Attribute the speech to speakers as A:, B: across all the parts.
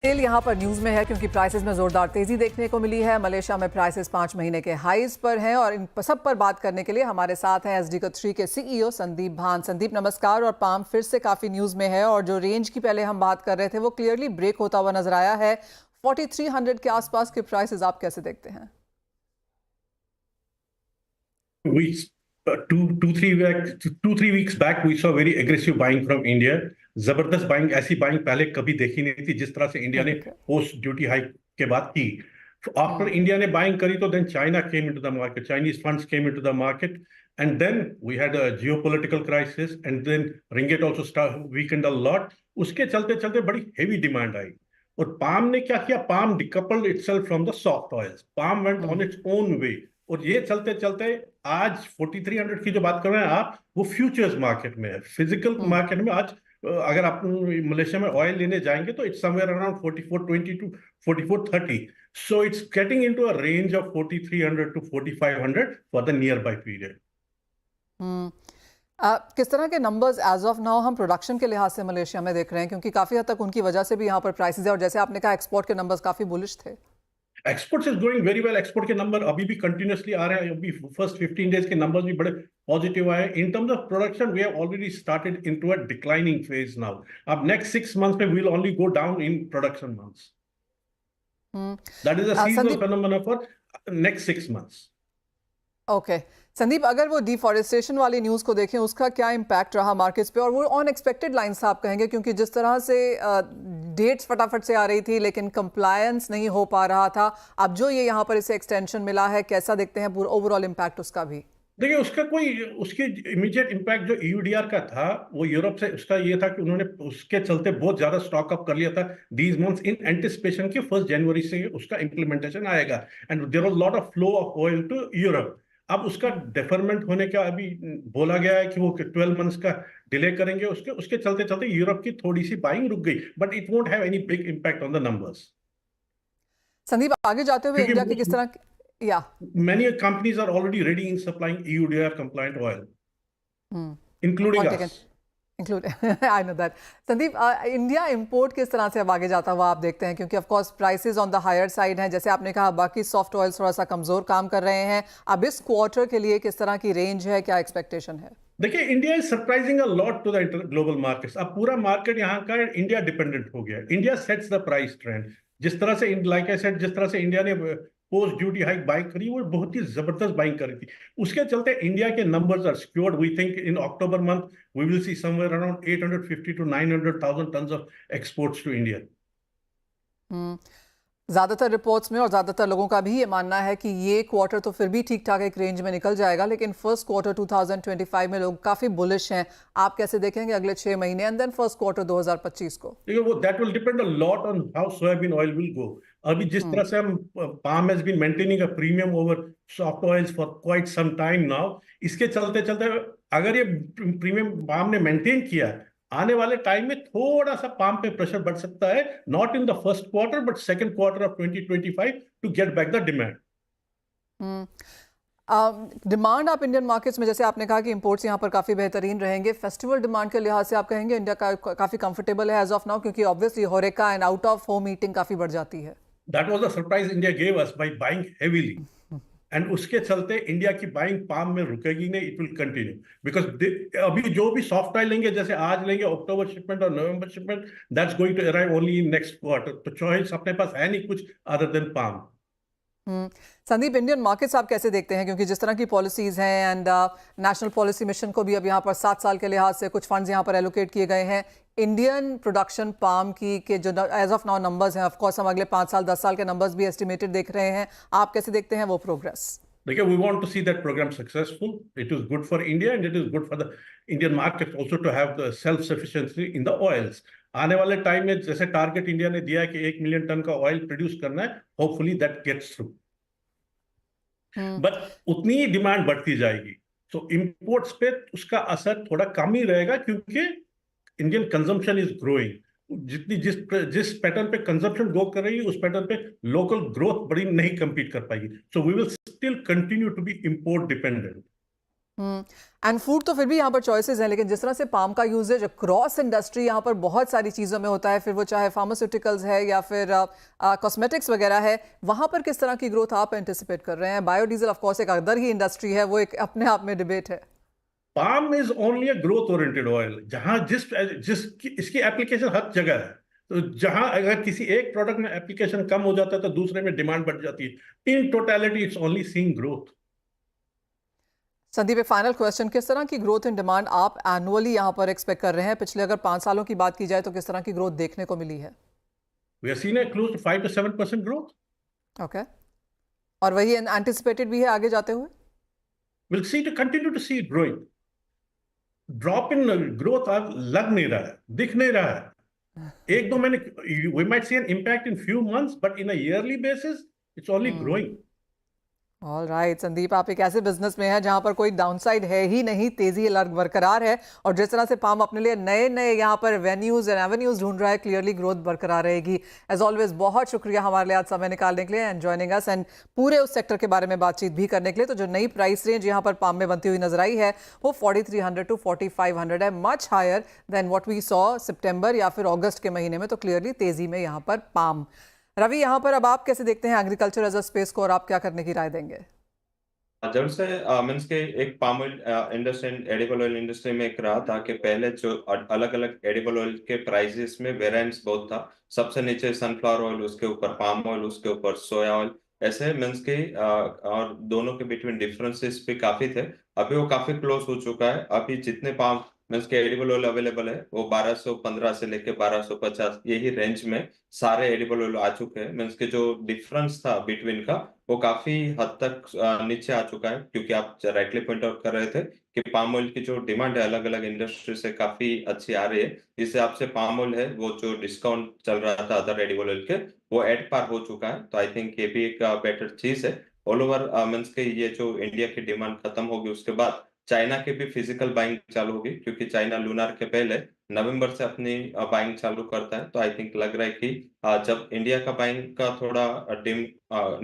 A: तेल यहाँ पर न्यूज में है क्योंकि प्राइसेस में जोरदार तेजी देखने को मिली है। मलेशिया में प्राइसेस 5 महीने के हाईज पर हैं और इन सब पर बात करने के लिए हमारे साथ हैं एसडी3 के सीईओ संदीप भान। संदीप नमस्कार। और पाम फिर से काफी न्यूज में है और जो रेंज की पहले हम बात कर रहे थे वो क्लियरली ब्रेक होता हुआ नजर आया है। 4300 के आसपास के प्राइसेस आप कैसे देखते हैं?
B: Two, 3 weeks back, we saw very aggressive buying from India. जबरदस्त बाइंग, ऐसी बाइंग पहले कभी देखी नहीं थी जिस तरह से इंडिया ने पोस्ट ड्यूटी हाइक के बाद की। आफ्टर इंडिया ने बाइंग करी तो then China came into the market, Chinese funds came into the market, and then we had a geopolitical crisis and then ringgit also weakened a lot. उसके चलते चलते बड़ी हेवी डिमांड आई और palm ने क्या किया, palm decoupled itself from the soft oils, palm went on its own way. और ये चलते चलते आज 4300 की जो बात कर रहे हैं आप, वो फ्यूचर्स मार्केट में है। फिजिकल मार्केट में आज अगर आप मलेशिया में ऑयल लेने जाएंगे तो it's somewhere around 4420 to 4430, so it's getting into a range of 4300 to 4500 for the nearby period.
A: किस तरह के नंबर्स एज ऑफ नाउ हम प्रोडक्शन के लिहाज से मलेशिया में देख रहे हैं, क्योंकि काफी हद तक उनकी वजह से भी यहाँ पर प्राइसेस है और जैसे आपने कहा एक्सपोर्ट के नंबर्स काफी बुलिश थे।
B: Exports is going very well. Export के नंबर अभी भी कंटिन्यूअसली आ रहे हैं, अभी फर्स्ट 15 डेज के नंबर्स भी बड़े पॉजिटिव आए। In terms of production we have already started into a declining phase now. अब नेक्स्ट 6 मंथ्स में we will only go down in production months. That is a seasonal phenomena for next 6 months.
A: Okay Sandeep, अगर वो deforestation वाली news को देखें उसका क्या impact रहा मार्केट्स पे, और वो अनएक्सपेक्टेड लाइंस आप कहेंगे, क्योंकि जिस तरह से डेट्स फटाफट से आ रही थी लेकिन कंप्लायंस नहीं हो पा रहा था, अब जो ये यहाँ पर इसे एक्सटेंशन मिला है, कैसा देखते हैं पूरा ओवरऑल इम्पैक्ट उसका भी?
B: देखिए, उसके इमीडिएट इम्पैक्ट जो ईयूडीआर का था वो यूरोप से, उसका ये था कि उन्होंने उसके चलते बहुत ज्यादा स्टॉक अप कर लिया था दीज मंथ्स इन एंटिसिपेशन कि 1 जनवरी से उसका इंप्लीमेंटेशन आएगा and there was lot of flow of oil to Europe. अब उसका डेफरमेंट होने का अभी बोला गया है कि वो 12 मंथ्स का डिले करेंगे। उसके चलते चलते यूरोप की थोड़ी सी बाइंग रुक गई, but it won't have any big impact on the numbers.
A: Sandeep, आगे जाते हुए इंडिया की किस तरह या
B: many companies are already ready in supplying EUDR compliant oil, including us.
A: I know that. Sandeep, India import किस तरह से अब आगे जाता हुआ आप देखते हैं, क्योंकि of course prices on the higher side हैं, जैसे आपने कहा बाकी सॉफ्ट ऑयल्स थोड़ा सा कमजोर काम कर रहे हैं। अब इस क्वार्टर के लिए किस तरह की रेंज है, क्या एक्सपेक्टेशन है?
B: देखिए, India is surprising a lot to the global markets. अब पूरा मार्केट यहाँ का इंडिया डिपेंडेंट हो गया। India sets the price trend. जिस तरह से लाइक आई सेड, जिस तरह से इंडिया ने पोस्ट ड्यूटी हाइक बाइंग करी, वो बहुत ही जबरदस्त बाइंग करी थी। उसके चलते इंडिया के numbers are secured. We think in October month we will see somewhere around 850 to 900,000 tons of exports to India.
A: ज़्यादातर रिपोर्ट्स में और ज़्यादातर लोगों का भी ये मानना है कि ये क्वार्टर तो फिर भी ठीक ठाक एक रेंज में निकल जाएगा, लेकिन फर्स्ट क्वार्टर 2025 में लोग काफ़ी बुलिश हैं। आप कैसे देखेंगे अगले 6 महीने एंड देन फर्स्ट क्वार्टर 2025 को?
B: वो that will depend a lot on how soybean oil will go. अभी जिस तरह से हम, palm has been maintaining a premium over soft oils for quite some time now. इसके चलते चलते अगर ये प्रीमियम पाम ने मेंटेन किया, आने वाले टाइम में थोड़ा सा पाम पे प्रेशर बढ़ सकता है, not in the first quarter but second quarter of 2025 to get back the demand.
A: Demand आप इंडियन मार्केट्स में, जैसे आपने कहा कि इंपोर्ट्स यहाँ पर काफ़ी बेहतरीन रहेंगे, फेस्टिवल डिमांड के लिहाज से आप कहेंगे इंडिया काफ़ी कंफर्टेबल है एज ऑफ नाउ, क्योंकि obviously होरेका and out of home eating काफ़ी बढ़ जाती है?
B: That was the surprise India gave us by buying heavily, and उसके चलते इंडिया की बाइंग पाम में रुकेगी नहीं, इट विल कंटिन्यू। बिकॉज अभी जो भी सॉफ्ट ऑयल लेंगे, जैसे आज लेंगे अक्टूबर शिपमेंट और November shipment, that's going to arrive only in next quarter. तो चॉइस अपने पास है नहीं कुछ other than palm.
A: Sandeep, Indian markets आप कैसे देखते हैं, क्योंकि जिस तरह की पॉलिसीज हैं एंड नेशनल पॉलिसी मिशन को भी अब यहाँ पर 7 साल के लिहाज से कुछ फंड्स यहाँ पर एलोकेट किए गए हैं, इंडियन प्रोडक्शन पाम की के जो एज ऑफ नाउ नंबर्स हैं, ऑफ कोर्स हम अगले 5 साल 10 साल के नंबर्स भी एस्टिमेटेड देख रहे हैं, आप कैसे देखते हैं वो प्रोग्रेस?
B: देखिए, we want to see that program successful. It is good for India and it is good for the Indian market also to have the self-sufficiency in the oils. आने वाले टाइम में जैसे टारगेट इंडिया ने दिया है कि 1 मिलियन ton का ऑयल प्रोड्यूस करना है, hopefully that gets through. But उतनी ही डिमांड बढ़ती जाएगी, सो इंपोर्ट्स पे उसका असर थोड़ा कम ही रहेगा, क्योंकि इंडियन कंजम्पशन इज ग्रोइंग। जिस पैटर्न पे कंजम्पशन ग्रो कर रही है, उस पैटर्न पे लोकल ग्रोथ बड़ी नहीं कंपीट कर पाएगी। So we will still continue to be import dependent.
A: And food तो फिर भी यहाँ पर चॉइसेस हैं, लेकिन जिस तरह से पाम का यूजेज अक्रॉस इंडस्ट्री यहाँ पर बहुत सारी चीज़ों में होता है, फिर वो चाहे फार्मास्यूटिकल्स है या फिर कॉस्मेटिक्स वगैरह है, वहाँ पर किस तरह की ग्रोथ आप एंटिसिपेट कर रहे हैं? बायोडीजल ऑफ कोर्स एक अदर ही इंडस्ट्री है, वो एक अपने आप में डिबेट है।
B: Palm is only a growth oriented oil, जहां जिस जिस इसकी एप्लीकेशन हर जगह है। तो जहां अगर किसी एक प्रोडक्ट में एप्लीकेशन कम हो जाता है तो दूसरे में डिमांड बढ़ जाती है। In totality it's only seeing growth.
A: Sandeep, एक फाइनल क्वेश्चन, किस तरह की ग्रोथ इन डिमांड आप एनुअली यहाँ पर एक्सपेक्ट कर रहे हैं? पिछले अगर 5 सालों की बात की जाए तो किस तरह की ग्रोथ देखने को मिली है?
B: We are seen a close to 5 to 7% growth.
A: Okay, और वही एंटिसिपेटेड भी है आगे जाते हुए?
B: Will see to continue to see growing. Drop in growth अब लग नहीं रहा है, दिख नहीं रहा है। एक दो महीने we might see an impact in few months, but in a yearly basis it's only growing.
A: All right Sandeep, आप एक ऐसे बिजनेस में हैं जहां पर कोई डाउनसाइड है ही नहीं, तेजी बरकरार है, और जिस तरह से पाम अपने लिए नए नए यहाँ पर वेन्यूज एंड एवेन्यूज ढूंढ रहा है, क्लियरली ग्रोथ बरकरार रहेगी। एज ऑलवेज बहुत शुक्रिया हमारे लिए आज समय निकालने के लिए एंड जॉइनिंग अस, एंड पूरे उस सेक्टर के बारे में बातचीत भी करने के लिए। तो जो नई प्राइस रेंज यहाँ पर पाम में बनती हुई नजर आई है वो 4300 to 4500 है, much higher than what we saw सितंबर या फिर अगस्त के महीने में। तो क्लियरली तेजी में यहाँ पर पाम। रवि, यहाँ पर अब आप कैसे देखते हैं एग्रीकल्चर एज अ स्पेस को, और आप क्या करने की राय देंगे?
C: जब से मीन्स के एक palm oil industry, edible oil industry में एक रहा था कि पहले जो अलग अलग एडिबल ऑयल के प्राइसेस में वेरिएंस बहुत था। सबसे नीचे सनफ्लावर ऑयल, उसके ऊपर पाम ऑयल, उसके ऊपर सोया ऑयल, ऐसे मीन्स के और दोनों के बिटवीन डिफरेंसेस भी काफी थे। अभी वो काफी क्लोज हो चुका है। अभी जितने पाम मीन्स के एडिबल ऑयल अवेलेबल है वो 1215 से लेके 1250 यही रेंज में सारे एडिबल ऑयल आ चुके हैं। मीन्स के जो डिफरेंस था बिटवीन का वो काफी हद तक नीचे आ चुका है, क्योंकि आप राइटली पॉइंट आउट कर रहे थे कि पाम ऑयल की जो डिमांड है अलग अलग इंडस्ट्री से काफी अच्छी आ रही है। जिस हिसाब से पाम ऑयल है वो जो डिस्काउंट चल रहा था अदर एडिबल ऑयल के, वो एट पार हो चुका है। तो आई थिंक ये भी एक बेटर चीज है। ऑल ओवर मीन्स के ये जो इंडिया की डिमांड खत्म होगी उसके बाद चाइना की भी फिजिकल बाइंग चालू होगी, क्योंकि चाइना लूनार के पहले नवंबर से अपनी बाइंग चालू करता है। तो आई थिंक लग रहा है कि जब इंडिया का बाइंग का थोड़ा डिम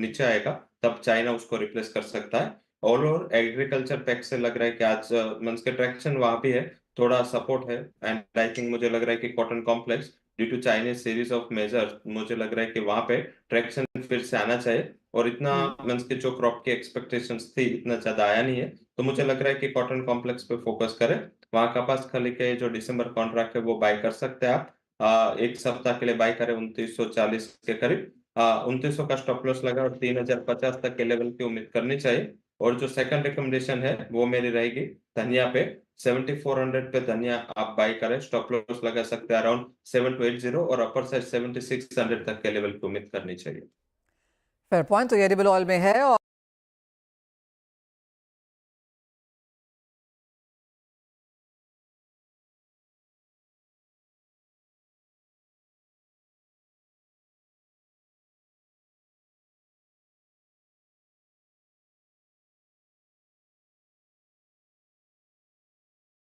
C: नीचे आएगा तब चाइना उसको रिप्लेस कर सकता है। ऑल ओवर एग्रीकल्चर पैक से लग रहा है कि आज मीन्स के ट्रैक्शन वहां भी है, थोड़ा सपोर्ट है। एंड आई थिंक मुझे लग रहा है कि cotton complex due to Chinese series of major, मुझे लग रहा है कि वहां पे ट्रैक्शन फिर से आना चाहिए। और इतना मीन्स के जो क्रॉप की एक्सपेक्टेशंस थी इतना ज्यादा आया नहीं है। तो मुझे लग रहा है कि कॉटन कॉम्प्लेक्स पे फोकस करें। वहां कपास खली के जो दिसंबर कॉन्ट्रैक्ट है वो बाय कर सकते हैं आप। एक सप्ताह के लिए बाय करें 2940 के करीब। 2900 का स्टॉप लॉस लगा और 3050 तक के लेवल की उम्मीद करनी चाहिए। और जो सेकंड रिकमेंडेशन है वो मेरी रहेगी धनिया पे। 7400 पे धनिया आप बाय करें, स्टॉप लॉस लगा सकते हैं अराउंड 7280, और अपर साइड 7600 तक के लेवल की उम्मीद करनी चाहिए।
A: Fair point. तो ये एडिबल ऑयल में है।